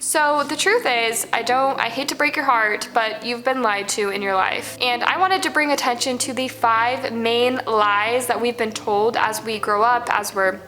So the truth is, I hate to break your heart, but you've been lied to in your life. And I wanted to bring attention to the 5 main lies that we've been told as we grow up, as we're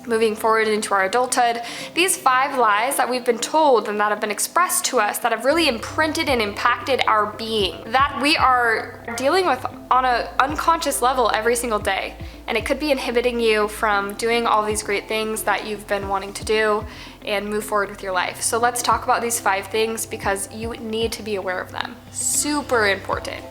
moving forward into our adulthood. These 5 lies that we've been told and that have been expressed to us that have really imprinted and impacted our being, that we are dealing with on an unconscious level every single day. And it could be inhibiting you from doing all these great things that you've been wanting to do and move forward with your life. So let's talk about these 5 things because you need to be aware of them. Super important.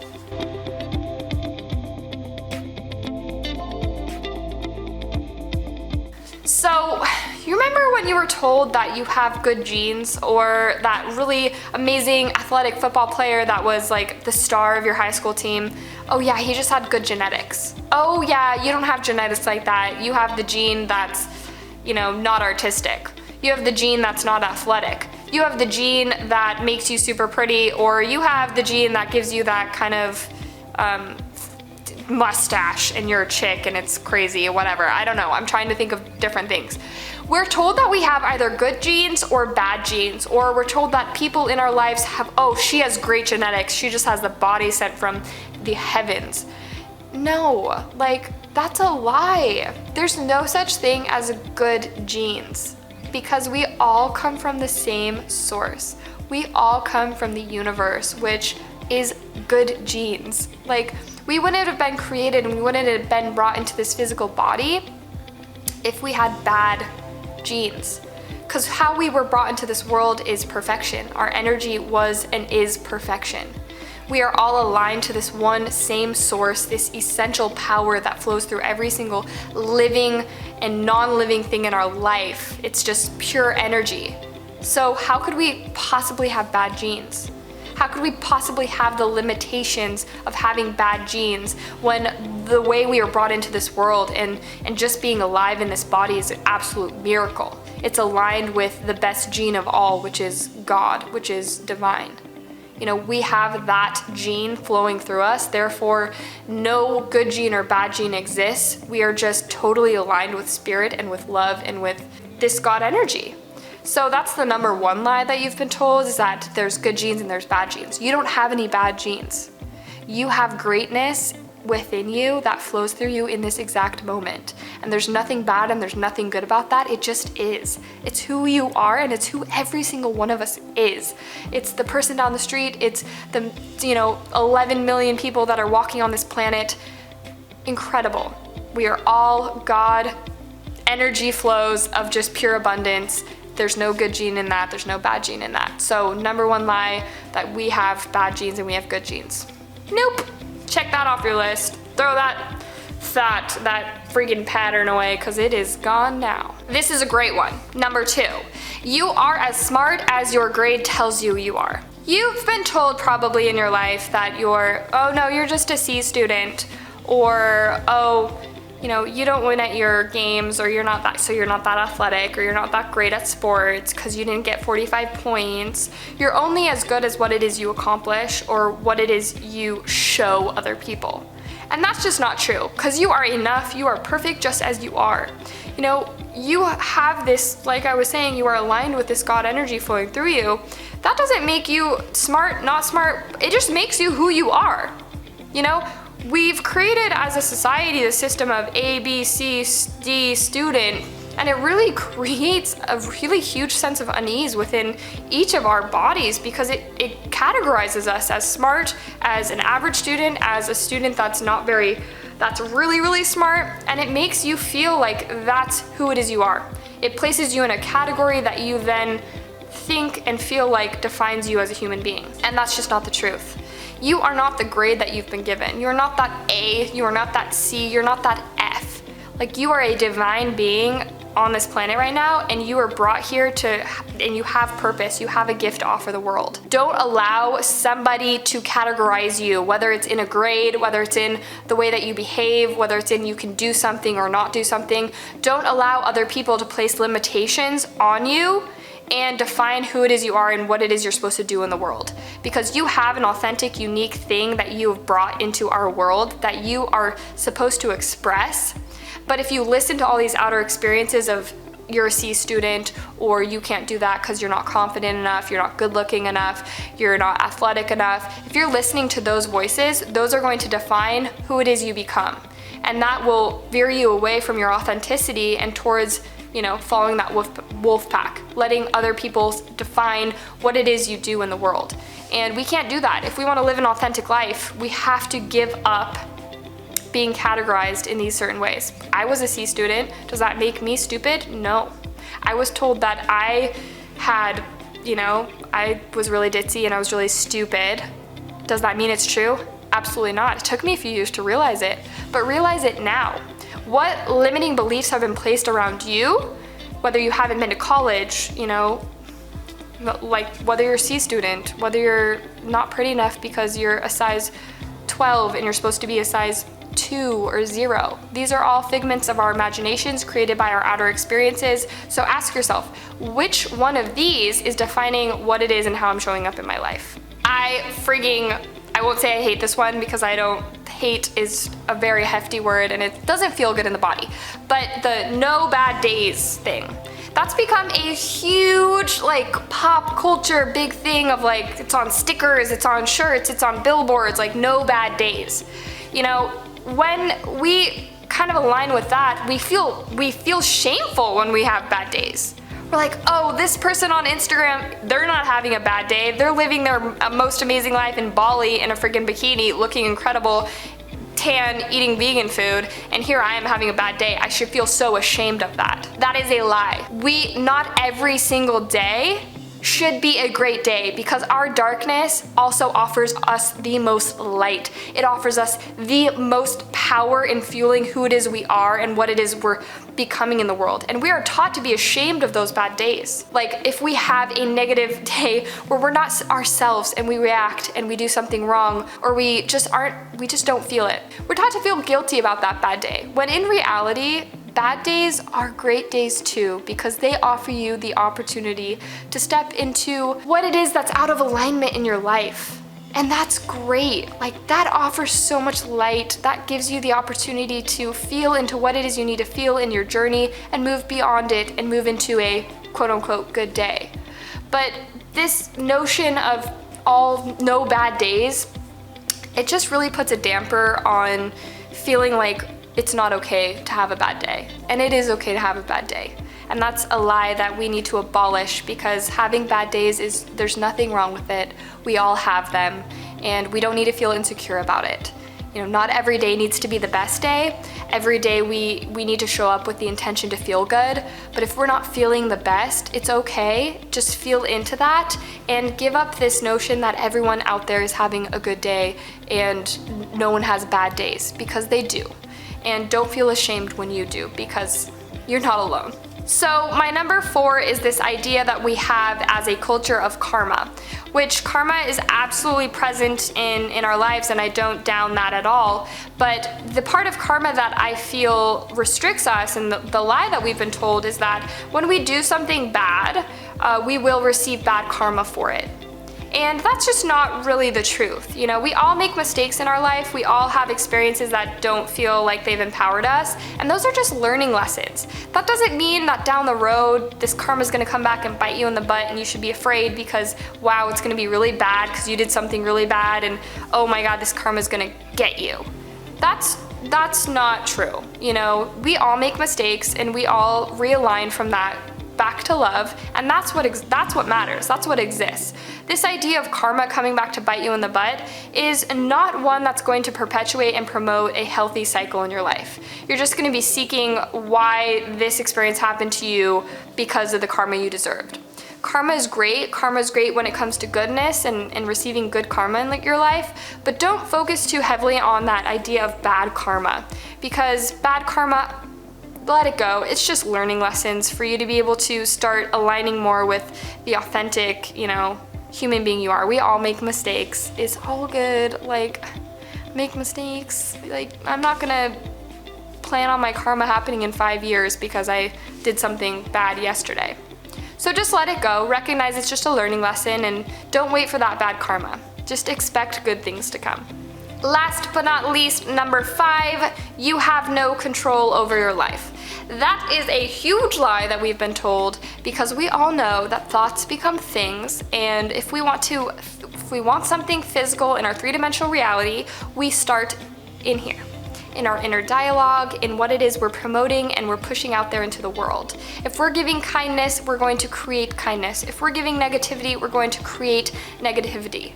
So, you remember when you were told that you have good genes, or that really amazing athletic football player that was like the star of your high school team? Oh yeah, he just had good genetics. Oh yeah, you don't have genetics like that. You have the gene that's, not artistic. You have the gene that's not athletic. You have the gene that makes you super pretty, or you have the gene that gives you that kind of mustache and you're a chick and it's crazy or whatever. I don't know. I'm trying to think of different things. We're told that we have either good genes or bad genes, or we're told that people in our lives have, oh, she has great genetics. She just has the body sent from the heavens. No, that's a lie. There's no such thing as good genes because we all come from the same source. We all come from the universe, which is good genes. We wouldn't have been created and we wouldn't have been brought into this physical body if we had bad genes. Because how we were brought into this world is perfection. Our energy was and is perfection. We are all aligned to this one same source, this essential power that flows through every single living and non-living thing in our life. It's just pure energy. So how could we possibly have bad genes? How could we possibly have the limitations of having bad genes when the way we are brought into this world and just being alive in this body is an absolute miracle? It's aligned with the best gene of all, which is God, which is divine. We have that gene flowing through us, therefore no good gene or bad gene exists. We are just totally aligned with spirit and with love and with this God energy. So that's the number 1 lie that you've been told, is that there's good genes and there's bad genes. You don't have any bad genes. You have greatness within you that flows through you in this exact moment. And there's nothing bad and there's nothing good about that. It just is. It's who you are and it's who every single one of us is. It's the person down the street. It's the 11 million people that are walking on this planet. Incredible. We are all God energy flows of just pure abundance. There's no good gene in that, there's no bad gene in that. So number 1 lie, that we have bad genes and we have good genes. Nope. Check that off your list. Throw that freaking pattern away because it is gone now. This is a great one. Number 2, you are as smart as your grade tells you you are. You've been told probably in your life that you're just a C student, or you don't win at your games, or you're not that athletic, or you're not that great at sports because you didn't get 45 points. You're only as good as what it is you accomplish or what it is you show other people. And that's just not true, because you are enough, you are perfect just as you are. You have this, like I was saying, you are aligned with this God energy flowing through you. That doesn't make you smart, not smart, it just makes you who you are. We've created as a society the system of A, B, C, D student, and it really creates a really huge sense of unease within each of our bodies because it categorizes us as smart, as an average student, as a student that's really, really smart, and it makes you feel like that's who it is you are. It places you in a category that you then think and feel like defines you as a human being, and that's just not the truth. You are not the grade that you've been given. You're not that A, you are not that C, you're not that F. You are a divine being on this planet right now, and you are brought here and you have purpose, you have a gift to offer the world. Don't allow somebody to categorize you, whether it's in a grade, whether it's in the way that you behave, whether it's in you can do something or not do something. Don't allow other people to place limitations on you and define who it is you are and what it is you're supposed to do in the world. Because you have an authentic, unique thing that you have brought into our world that you are supposed to express. But if you listen to all these outer experiences of you're a C student, or you can't do that because you're not confident enough, you're not good looking enough, you're not athletic enough. If you're listening to those voices, those are going to define who it is you become. And that will veer you away from your authenticity and towards, following that wolf pack, letting other people define what it is you do in the world. And we can't do that. If we want to live an authentic life, we have to give up being categorized in these certain ways. I was a C student. Does that make me stupid? No. I was told that I was really ditzy and I was really stupid. Does that mean it's true? Absolutely not. It took me a few years to realize it, but realize it now. What limiting beliefs have been placed around you, whether you haven't been to college, like whether you're a C student, whether you're not pretty enough because you're a size 12 and you're supposed to be a size 2 or 0. These are all figments of our imaginations created by our outer experiences. So ask yourself, which one of these is defining what it is and how I'm showing up in my life? I won't say I hate this one because hate is a very hefty word and it doesn't feel good in the body. But the no bad days thing, that's become a huge pop culture big thing of it's on stickers, it's on shirts, it's on billboards, no bad days. When we kind of align with that, we feel shameful when we have bad days. We're like, oh, this person on Instagram, they're not having a bad day. They're living their most amazing life in Bali in a freaking bikini, looking incredible, tan, eating vegan food, and here I am having a bad day. I should feel so ashamed of that. That is a lie. Not every single day should be a great day, because our darkness also offers us the most light. It offers us the most power in fueling who it is we are and what it is we're becoming in the world. And we are taught to be ashamed of those bad days. If we have a negative day where we're not ourselves and we react and we do something wrong, or we just don't feel it, we're taught to feel guilty about that bad day. When in reality, bad days are great days too, because they offer you the opportunity to step into what it is that's out of alignment in your life. And that's great. That offers so much light. That gives you the opportunity to feel into what it is you need to feel in your journey and move beyond it and move into a quote unquote good day. But this notion of no bad days, it just really puts a damper on feeling like it's not okay to have a bad day. And it is okay to have a bad day. And that's a lie that we need to abolish, because having bad days there's nothing wrong with it. We all have them, and we don't need to feel insecure about it. Not every day needs to be the best day. Every day we need to show up with the intention to feel good. But if we're not feeling the best, it's okay. Just feel into that and give up this notion that everyone out there is having a good day and no one has bad days, because they do. And don't feel ashamed when you do, because you're not alone. So my number 4 is this idea that we have as a culture of karma, which karma is absolutely present in our lives, and I don't down that at all. But the part of karma that I feel restricts us, and the lie that we've been told, is that when we do something bad, we will receive bad karma for it. And that's just not really the truth. We all make mistakes in our life. We all have experiences that don't feel like they've empowered us. And those are just learning lessons. That doesn't mean that down the road, this karma is gonna come back and bite you in the butt and you should be afraid because, wow, it's gonna be really bad because you did something really bad and, oh my God, this karma is gonna get you. That's not true. We all make mistakes and we all realign from that back to love, and that's what matters. That's what exists. This idea of karma coming back to bite you in the butt is not one that's going to perpetuate and promote a healthy cycle in your life. You're just going to be seeking why this experience happened to you because of the karma you deserved. Karma is great. Karma is great when it comes to goodness and receiving good karma in your life, but don't focus too heavily on that idea of bad karma, because bad karma, let it go. It's just learning lessons for you to be able to start aligning more with the authentic, human being you are. We all make mistakes. It's all good. Make mistakes. I'm not gonna plan on my karma happening in 5 years because I did something bad yesterday. So just let it go. Recognize it's just a learning lesson and don't wait for that bad karma. Just expect good things to come. Last but not least, number 5, you have no control over your life. That is a huge lie that we've been told, because we all know that thoughts become things, and if we want something physical in our three-dimensional reality, we start in here, in our inner dialogue, in what it is we're promoting and we're pushing out there into the world. If we're giving kindness, we're going to create kindness. If we're giving negativity, we're going to create negativity.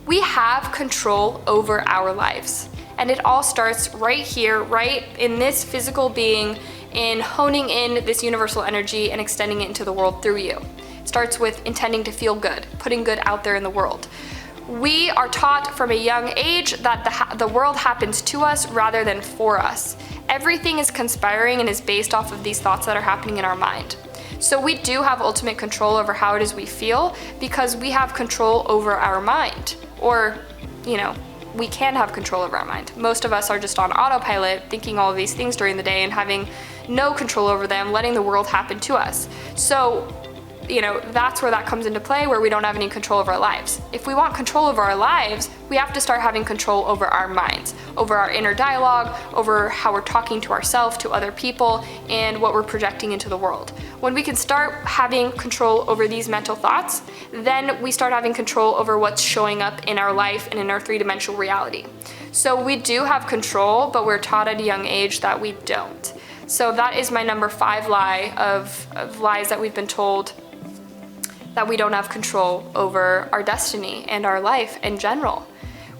We have control over our lives, and it all starts right here, right in this physical being, in honing in this universal energy and extending it into the world through you. It starts with intending to feel good, putting good out there in the world. We are taught from a young age that the world happens to us rather than for us. Everything is conspiring and is based off of these thoughts that are happening in our mind. So we do have ultimate control over how it is we feel, because we have control over our mind. Or, we can have control over our mind. Most of us are just on autopilot, thinking all of these things during the day and having no control over them, letting the world happen to us. So, that's where that comes into play, where we don't have any control over our lives. If we want control over our lives, we have to start having control over our minds, over our inner dialogue, over how we're talking to ourselves, to other people, and what we're projecting into the world. When we can start having control over these mental thoughts, then we start having control over what's showing up in our life and in our three-dimensional reality. So we do have control, but we're taught at a young age that we don't. So that is my number 5 lie of lies that we've been told, that we don't have control over our destiny and our life in general.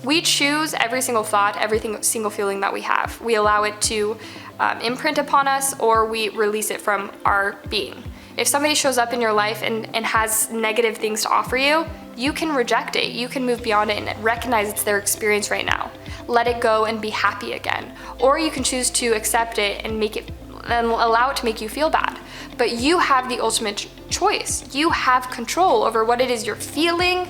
We choose every single thought, every single feeling that we have. We allow it to imprint upon us, or we release it from our being. If somebody shows up in your life and has negative things to offer you, you can reject it. You can move beyond it and recognize it's their experience right now. Let it go and be happy again. Or you can choose to accept it and allow it to make you feel bad. But you have the ultimate choice. You have control over what it is you're feeling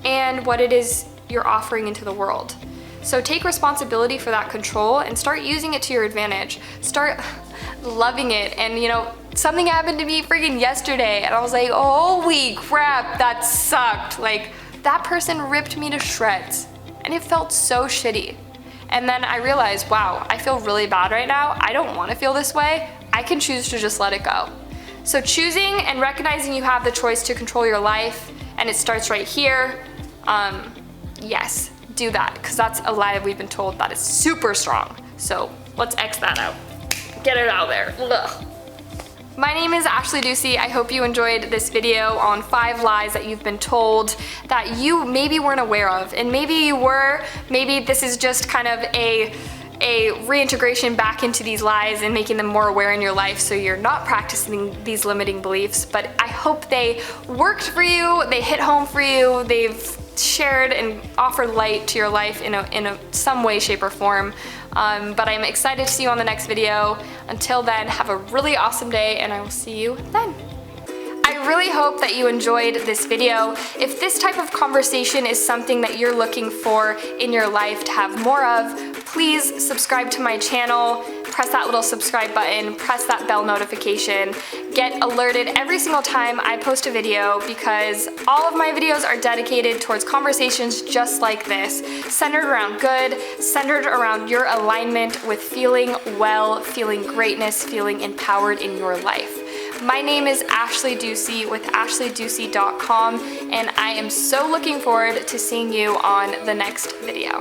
and what it is you're offering into the world. So take responsibility for that control and start using it to your advantage. Start loving it. And something happened to me freaking yesterday, and I was like, holy crap, that sucked. Like, that person ripped me to shreds, and it felt so shitty. And then I realized, wow, I feel really bad right now. I don't want to feel this way. I can choose to just let it go. So choosing and recognizing you have the choice to control your life, and it starts right here. Yes, do that, because that's a lie that we've been told that is super strong. So let's X that out. Get it out there. Ugh. My name is Ashley Ducey. I hope you enjoyed this video on 5 lies that you've been told that you maybe weren't aware of. And maybe you were, maybe this is just kind of a reintegration back into these lies and making them more aware in your life, so you're not practicing these limiting beliefs. But I hope they worked for you, they hit home for you, they've shared and offered light to your life in some way, shape, or form. But I'm excited to see you on the next video. Until then, have a really awesome day, and I will see you then. I really hope that you enjoyed this video. If this type of conversation is something that you're looking for in your life to have more of, please subscribe to my channel, press that little subscribe button, press that bell notification, get alerted every single time I post a video, because all of my videos are dedicated towards conversations just like this, centered around good, centered around your alignment with feeling well, feeling greatness, feeling empowered in your life. My name is Ashley Ducey with ashleyducey.com, and I am so looking forward to seeing you on the next video.